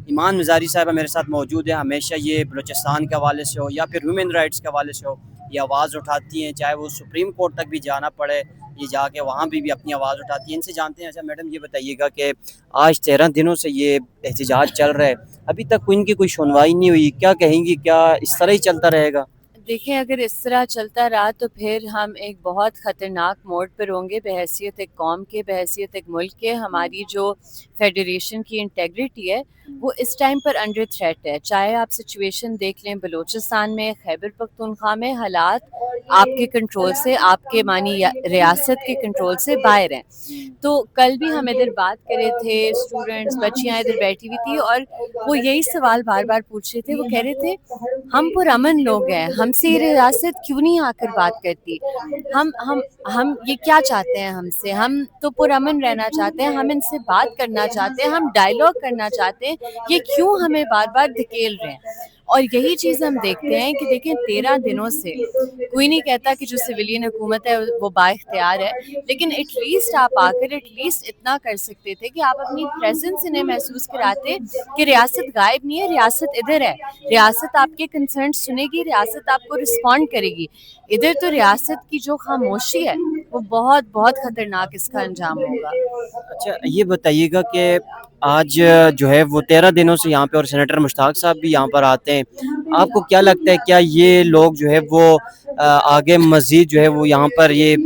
ایمان مزاری صاحبہ میرے ساتھ موجود ہیں. ہمیشہ یہ بلوچستان کے حوالے سے ہو یا پھر ہیومن رائٹس کے حوالے سے ہو یہ آواز اٹھاتی ہیں, چاہے وہ سپریم کورٹ تک بھی جانا پڑے یہ جا کے وہاں بھی اپنی آواز اٹھاتی ہیں. ان سے جانتے ہیں. اچھا میڈم یہ بتائیے گا کہ آج 13 دنوں سے یہ احتجاج چل رہا ہے, ابھی تک ان کی کوئی سنوائی نہیں ہوئی, کیا کہیں گی, کیا اس طرح ہی چلتا رہے گا؟ دیکھیں اگر اس طرح چلتا رہا تو پھر ہم ایک بہت خطرناک موڑ پر ہوں گے بحیثیت ایک قوم کے, بحیثیت ایک ملک کے. ہماری جو فیڈریشن کی انٹیگریٹی ہے وہ اس ٹائم پر انڈر تھریٹ ہے. چاہے آپ سچویشن دیکھ لیں بلوچستان میں, خیبر پختونخوا میں, حالات آپ کے کنٹرول سے, آپ کے مانی ریاست کے کنٹرول سے باہر ہیں. تو کل بھی ہم ادھر بات کر رہے تھے, اسٹوڈنٹس بچیاں ادھر بیٹھی ہوئی تھی اور وہ یہی سوال بار بار پوچھ رہے تھے. وہ کہہ رہے تھے ہم پرامن لوگ ہیں, ہم سے یہ ریاست کیوں نہیں آ کر بات کرتی, ہم یہ کیا چاہتے ہیں ہم سے, ہم تو پرامن رہنا چاہتے ہیں, ہم ان سے بات کرنا چاہتے ہیں, ہم ڈائیلاگ کرنا چاہتے ہیں, یہ کیوں ہمیں بار بار دھکیل رہے ہیں. اور یہی چیز ہم دیکھتے ہیں کہ دیکھیں 13 دنوں سے کوئی نہیں کہتا کہ جو سویلین حکومت ہے وہ با اختیار ہے, لیکن ایٹ لیسٹ آپ آ کر ایٹ لیسٹ اتنا کر سکتے تھے کہ آپ اپنی پریزنس انہیں محسوس کراتے کہ ریاست غائب نہیں ہے, ریاست ادھر ہے, ریاست آپ کے کنسرن سنے گی, ریاست آپ کو رسپونڈ کرے گی. ادھر تو ریاست کی جو خاموشی ہے وہ بہت بہت خطرناک اس کا انجام ہوگا. اچھا یہ بتائیے گا کہ آج جو ہے وہ 13 دنوں سے یہاں پہ, اور سینیٹر مشتاق صاحب بھی یہاں پر آتے ہیں, آپ کو کیا لگتا ہے کیا یہ لوگ جو ہے وہ آگے مزید جو ہے وہ یہاں پر یہ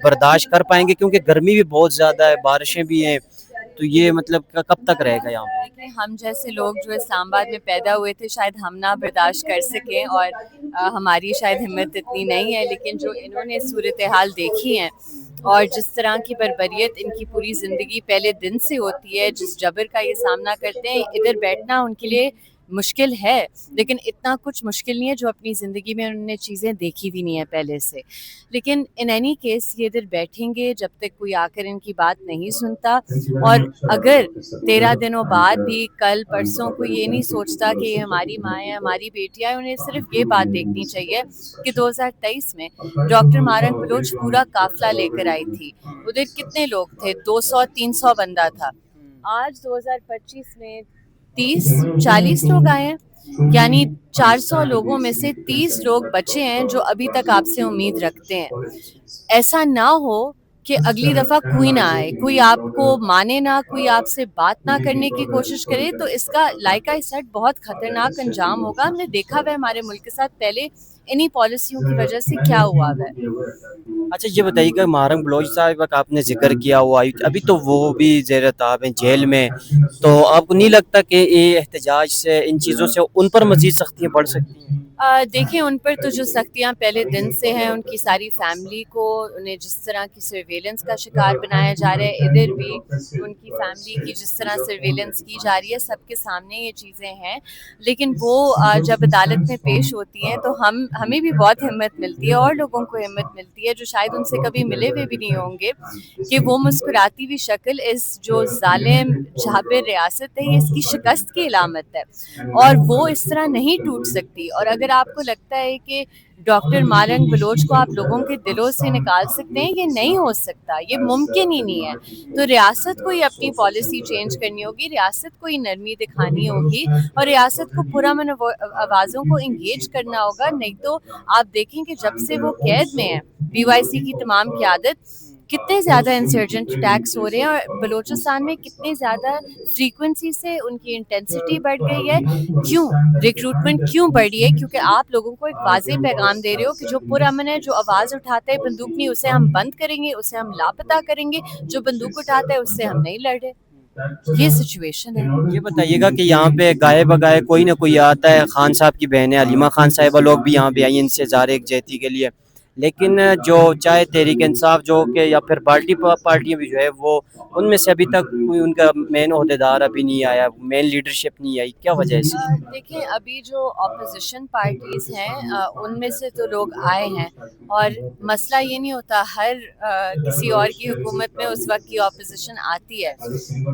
برداشت کر پائیں گے, کیونکہ گرمی بھی بہت زیادہ ہے, بارشیں بھی ہیں, تو یہ مطلب کب تک رہے گا یہاں پہ؟ دیکھیں ہم جیسے لوگ جو اسلام آباد میں پیدا ہوئے تھے شاید ہم نہ برداشت کر سکیں, اور ہماری شاید ہمت اتنی نہیں ہے, لیکن جو انہوں نے صورتحال دیکھی ہیں اور جس طرح کی بربریت ان کی پوری زندگی پہلے دن سے ہوتی ہے, جس جبر کا یہ سامنا کرتے ہیں, ادھر بیٹھنا ان کے لیے مشکل ہے, لیکن اتنا کچھ مشکل نہیں ہے جو اپنی زندگی میں انہوں نے چیزیں دیکھی بھی نہیں ہیں پہلے سے. لیکن ان اینی کیس یہ ادھر بیٹھیں گے جب تک کوئی آ کر ان کی بات نہیں سنتا, اور اگر 13 دنوں بعد بھی کل پرسوں کو یہ نہیں سوچتا کہ یہ ہماری ماں ہے, ہماری بیٹی ہے, انہیں صرف یہ بات دیکھنی چاہیے کہ 2023 میں ڈاکٹر مارنگ بلوچ پورا قافلہ لے کر آئی تھی, ادھر کتنے لوگ تھے, 200-300 بندہ تھا. آج 2025 میں 30-40 لوگ آئے ہیں, یعنی 400 لوگوں میں سے 30 لوگ بچے ہیں جو ابھی تک آپ سے امید رکھتے ہیں. ایسا نہ ہو کہ اگلی دفعہ کوئی نہ آئے, کوئی آپ کو مانے نہ, کوئی آپ سے بات نہ کرنے کی کوشش کرے, تو اس کا لائکا سیٹ بہت خطرناک انجام ہوگا. ہم نے دیکھا ہوا ہے ہمارے ملک کے ساتھ پہلے انہی پالیسیوں کی وجہ سے کیا ہوا ہے. اچھا یہ بتائیے کہ مارنگ بلوچ صاحب کا آپ نے ذکر کیا ہوا, ابھی تو وہ بھی زیر تاب ہیں جیل میں, تو آپ کو نہیں لگتا کہ یہ احتجاج سے, ان چیزوں سے ان پر مزید سختیاں بڑھ سکتی ہیں؟ دیکھیں ان پر تو جو سختیاں پہلے دن سے ہیں, ان کی ساری فیملی کو انہیں جس طرح کی سرویلنس کا شکار بنایا جا رہا ہے, ادھر بھی ان کی فیملی کی جس طرح سرویلنس کی جا رہی ہے, سب کے سامنے یہ چیزیں ہیں. لیکن وہ جب عدالت میں پیش ہوتی ہیں تو ہمیں بھی بہت ہمت ملتی ہے, اور لوگوں کو ہمت ملتی ہے جو شاید ان سے کبھی ملے ہوئے بھی نہیں ہوں گے, کہ وہ مسکراتی ہوئی شکل اس جو ظالم جابر ریاست ہے یہ اس کی شکست کی علامت ہے, اور وہ اس طرح نہیں ٹوٹ سکتی. اور اگر آپ کو لگتا ہے کہ ڈاکٹر مارنگ بلوچ کو آپ لوگوں کے دلوں سے نکال سکتے ہیں, یہ نہیں ہو سکتا, یہ ممکن ہی نہیں ہے. تو ریاست کو ہی اپنی پالیسی چینج کرنی ہوگی, ریاست کو ہی نرمی دکھانی ہوگی, اور ریاست کو پرامن آوازوں کو انگیج کرنا ہوگا. نہیں تو آپ دیکھیں کہ جب سے وہ قید میں ہیں, پی وائی سی کی تمام قیادت, کتنے زیادہ انسرجنٹ اٹیکس ہو رہے ہیں, اور بلوچستان میں کتنے زیادہ فریکوینسی سے ان کی انٹینسٹی بڑھ گئی ہے. کیوں ریکروٹمنٹ کیوں بڑھی ہے؟ کیونکہ آپ لوگوں کو ایک واضح پیغام دے رہے ہو کہ جو پرامن ہے, جو آواز اٹھاتا ہے بندوق نہیں, اسے ہم بند کریں گے, اسے ہم لاپتہ کریں گے, جو بندوق اٹھاتا ہے اس سے ہم نہیں لڑے. یہ سچویشن ہے. یہ بتائیے گا کہ یہاں پہ گائے بگائے کوئی نہ کوئی آتا ہے, خان صاحب کی بہن علیمہ خان صاحبہ لوگ بھی یہاں پہ آئی ہیں انتظار یکجہتی کے لیے, لیکن جو چاہے تحریک انصاف جو کہ یا پھر پارٹیاں بھی جو ہے وہ, ان میں سے ابھی تک کوئی ان کا مین عہدیدار ابھی نہیں آیا, مین لیڈرشپ نہیں آئی, کیا وجہ ہے اس کی؟ دیکھیں ابھی جو اپوزیشن پارٹیز ہیں ان میں سے تو لوگ آئے ہیں, اور مسئلہ یہ نہیں ہوتا ہر کسی اور کی حکومت میں اس وقت کی اپوزیشن آتی ہے.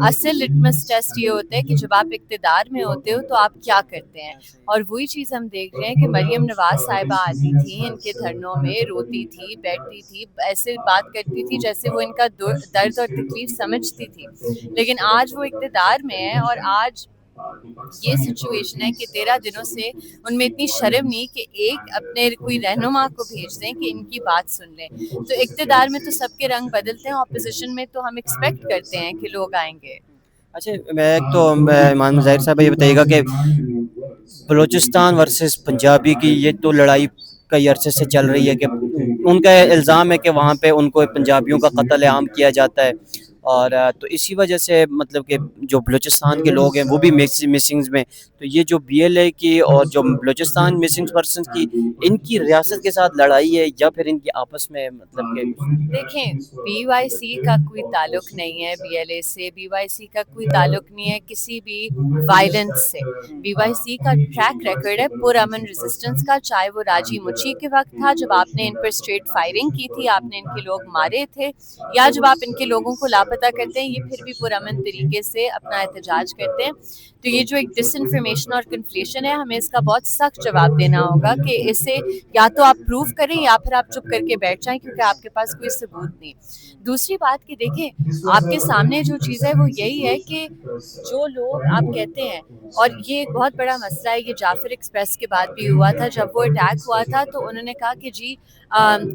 اصل لٹمس ٹیسٹ یہ ہوتا ہے کہ جب آپ اقتدار میں ہوتے ہو تو آپ کیا کرتے ہیں, اور وہی چیز ہم دیکھ رہے ہیں کہ مریم نواز صاحبہ آتی تھی ان کے دھرنوں میں, روتی تھی, بیٹھتی تھی, ایسے بات کرتی تھی جیسے وہ ان کا درد اور تکلیف سمجھتی تھی. لیکن آج وہ اقتدار میں ہے, اور آج یہ سچویشن ہے کہ 13 دنوں سے ان میں اتنی شرم نہیں کہ ایک اپنے کوئی رہنما کو بھیج دیں کہ ان کی بات سن لیں. تو اقتدار میں تو سب کے رنگ بدلتے ہیں, اپوزیشن میں تو ہم ایکسپیکٹ کرتے ہیں کہ لوگ آئیں گے. اچھا ایک تو ایمان ظاہر صاحب یہ بتائیے گا کہ بلوچستان ورسز پنجابی کی یہ تو لڑائی کئی عرصے سے چل رہی ہے کہ ان کا الزام ہے کہ وہاں پہ ان کو پنجابیوں کا قتل عام کیا جاتا ہے, اور تو اسی وجہ سے مطلب کہ جو بلوچستان کے لوگ ہیں وہ بھی مسنگز میں, تو یہ جو بی ایل اے کی اور جو بلوچستان مسنگ پرسنز کی ان کی ریاست کے ساتھ لڑائی ہے یا پھر ان کی آپس میں مطلب کہ دیکھیں بی وائی سی کا کوئی تعلق نہیں ہے بی ایل اے سے, بی وائی سی کا کوئی تعلق نہیں ہے کسی بھی وائلنس سے. بی وائی سی کا ٹریک ریکارڈ ہے پرامن ریزسٹنس کا, چاہے وہ راجی مچھی کے وقت تھا جب آپ نے ان پر اسٹریٹ فائرنگ کی تھی, آپ نے ان کے لوگ مارے تھے, یا جب آپ ان کے لوگوں کو لاپتہ کرتے ہیں, یہ پھر بھی پرامن طریقے سے اپنا احتجاج کرتے ہیں. تو یہ جو ایک ڈس انفارمیشن اور کنفلیشن ہے, ہمیں اس کا بہت سخت جواب دینا ہوگا کہ اسے یا تو آپ پروف کریں یا پھر آپ چپ کر کے بیٹھ جائیں, کیونکہ آپ کے پاس کوئی ثبوت نہیں. دوسری بات کہ دیکھیں آپ کے سامنے جو چیز ہے وہ یہی ہے کہ جو لوگ آپ کہتے ہیں, اور یہ ایک بہت بڑا مسئلہ ہے, یہ جعفر ایکسپریس کے بعد بھی ہوا تھا, جب وہ اٹیک ہوا تھا تو انہوں نے کہا کہ جی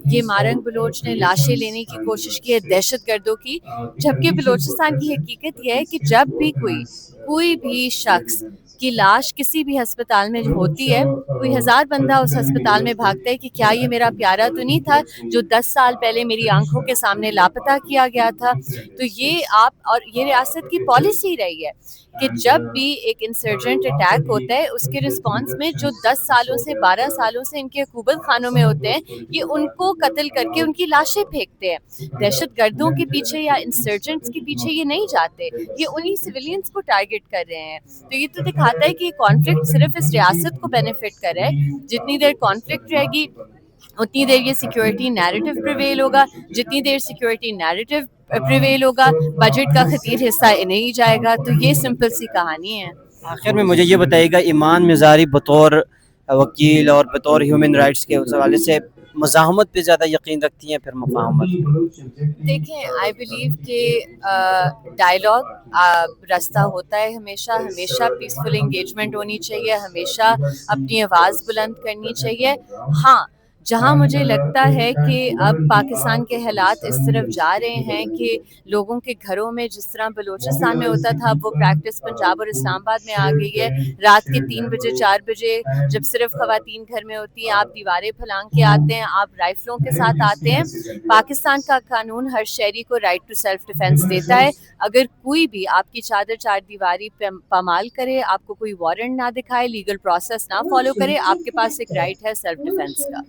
یہ مارنگ بلوچ نے لاشیں لینے کی کوشش کی ہے دہشت گردوں کی, جبکہ بلوچستان کی حقیقت یہ ہے کہ جب بھی کوئی بھی شخص کی لاش کسی بھی ہسپتال میں ہوتی ہے, کوئی 1000 بندہ اس ہسپتال میں بھاگتا ہے کہ کیا یہ میرا پیارا تو نہیں تھا جو 10 سال پہلے میری آنکھوں کے سامنے لاپتہ کیا گیا تھا. تو یہ آپ اور یہ ریاست کی پالیسی رہی ہے کہ جب بھی ایک انسرجنٹ اٹیک ہوتا ہے اس کے رسپانس میں جو 10 سالوں سے 12 سالوں سے ان کے حکومت خانوں میں ہوتے ہیں, یہ ان کو قتل کر کے ان کی لاشیں پھینکتے ہیں. دہشت گردوں کے پیچھے یا انسرجنٹس کے پیچھے یہ نہیں جاتے, یہ انہی سویلینز کو ٹارگٹ کر رہے ہیں. تو یہ تو دکھاتا ہے کہ یہ کانفلکٹ صرف اس ریاست کو بینیفٹ کر رہا ہے. جتنی دیر کانفلکٹ رہے گی اتنی دیر یہ سیکیورٹی نیریٹو پریویل ہوگا, جتنی دیر سیکیورٹی نیریٹو پریویل ہوگا بجٹ کا خطیر حصہ انہیں ہی جائے گا. تو یہ سمپل سی کہانی ہے. آخر میں مجھے یہ بتائیے گا, ایمان مزاری بطور وکیل اور بطور ہیومن رائٹس کے اس حوالے سے مزاحمت پہ زیادہ یقین رکھتی ہیں پھر مفاہمت؟ دیکھیں آئی بلیو کہ ڈائلاگ رستہ ہوتا ہے, ہمیشہ پیسفل انگیجمنٹ ہونی چاہیے, ہمیشہ اپنی آواز بلند کرنی چاہیے. ہاں جہاں مجھے لگتا ہے کہ اب پاکستان کے حالات اس طرف جا رہے ہیں کہ لوگوں کے گھروں میں جس طرح بلوچستان میں ہوتا تھا وہ پریکٹس پنجاب اور اسلام آباد میں آ گئی ہے. رات کے 3 بجے 4 بجے جب صرف خواتین گھر میں ہوتی ہیں, آپ دیواریں پھلانگ کے آتے ہیں, آپ رائفلوں کے ساتھ آتے ہیں. پاکستان کا قانون ہر شہری کو رائٹ ٹو سیلف ڈیفینس دیتا ہے. اگر کوئی بھی آپ کی چادر چار دیواری پامال کرے, آپ کو کوئی وارنٹ نہ دکھائے, لیگل پروسیس نہ فالو کرے, آپ کے پاس ایک رائٹ ہے سیلف ڈیفینس کا.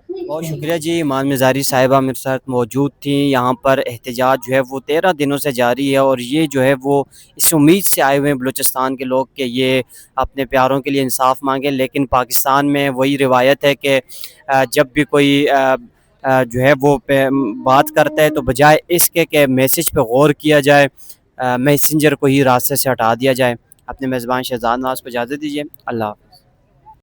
بہت شکریہ جی. ایمان مزاری صاحبہ میرے ساتھ موجود تھیں. یہاں پر احتجاج جو ہے وہ 13 دنوں سے جاری ہے, اور یہ جو ہے وہ اس امید سے آئے ہوئے ہیں بلوچستان کے لوگ کہ یہ اپنے پیاروں کے لیے انصاف مانگیں. لیکن پاکستان میں وہی روایت ہے کہ جب بھی کوئی جو ہے وہ بات کرتا ہے تو بجائے اس کے کہ میسج پہ غور کیا جائے, میسنجر کو ہی راستے سے ہٹا دیا جائے. اپنے میزبان شہزاد نواز کو اجازت دیجیے. اللہ حافظ.